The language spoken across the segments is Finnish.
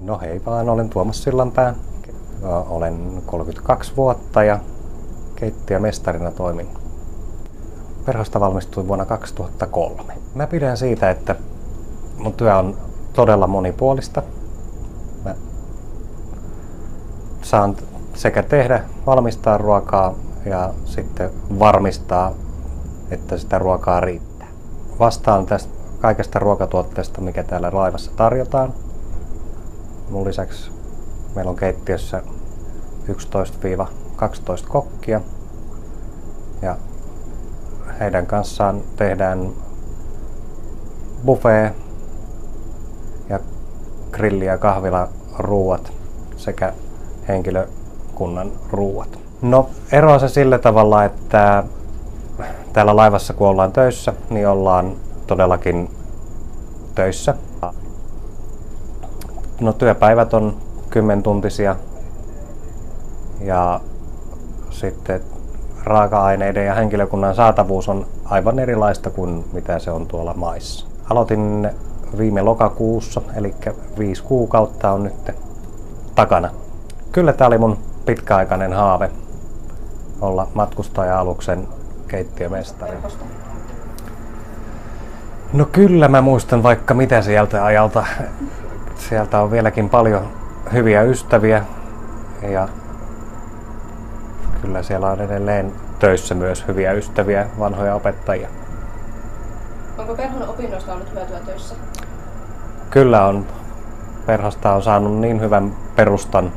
No hei vaan, olen Tuomas Sillanpää. Olen 32 vuotta ja keittiömestarina toimin. Perhosta valmistuin vuonna 2003. Mä pidän siitä, että mun työ on todella monipuolista. Mä saan sekä valmistaa ruokaa ja sitten varmistaa, että sitä ruokaa riittää. Vastaan tästä kaikesta ruokatuotteesta, mikä täällä laivassa tarjotaan. Mun lisäksi meillä on keittiössä 11-12 kokkia ja heidän kanssaan tehdään buffet ja grilli- ja kahvilaruuat sekä henkilökunnan ruuat. No eroa se sillä tavalla, että täällä laivassa kun ollaan töissä, niin ollaan todellakin töissä. No työpäivät on 10-tuntisia ja sitten raaka-aineiden ja henkilökunnan saatavuus on aivan erilaista kuin mitä se on tuolla maissa. Aloitin viime lokakuussa, eli 5 kuukautta on nyt takana. Kyllä tämä oli mun pitkäaikainen haave olla matkustaja-aluksen keittiömestari. No kyllä mä muistan vaikka mitä sieltä ajalta. Sieltä on vieläkin paljon hyviä ystäviä ja kyllä siellä on edelleen töissä myös hyviä ystäviä, vanhoja opettajia. Onko Perhon opinnoista ollut hyötyä töissä? Kyllä on. Perhosta on saanut niin hyvän perustan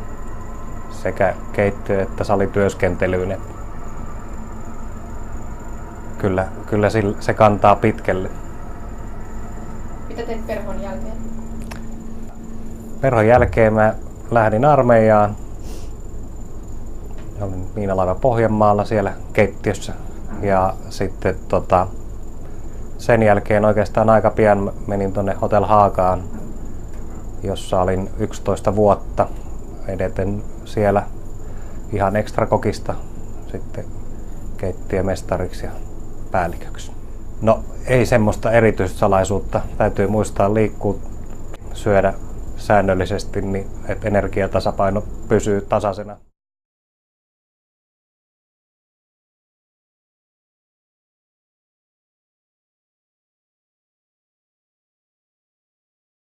sekä keittiö- että salityöskentelyyn. Kyllä se kantaa pitkälle. Mitä teit Perhon jälkeen? Perhon jälkeen mä lähdin armeijaan. Olin miinalaiva Pohjanmaalla siellä keittiössä ja sitten sen jälkeen oikeastaan aika pian menin tuonne Hotel Haagaan, jossa olin 11 vuotta edeten siellä ihan ekstrakokista sitten keittiömestariksi ja päälliköksi. No ei semmoista erityissalaisuutta, täytyy muistaa liikkua, syödä säännöllisesti, niin että energiatasapaino pysyy tasaisena.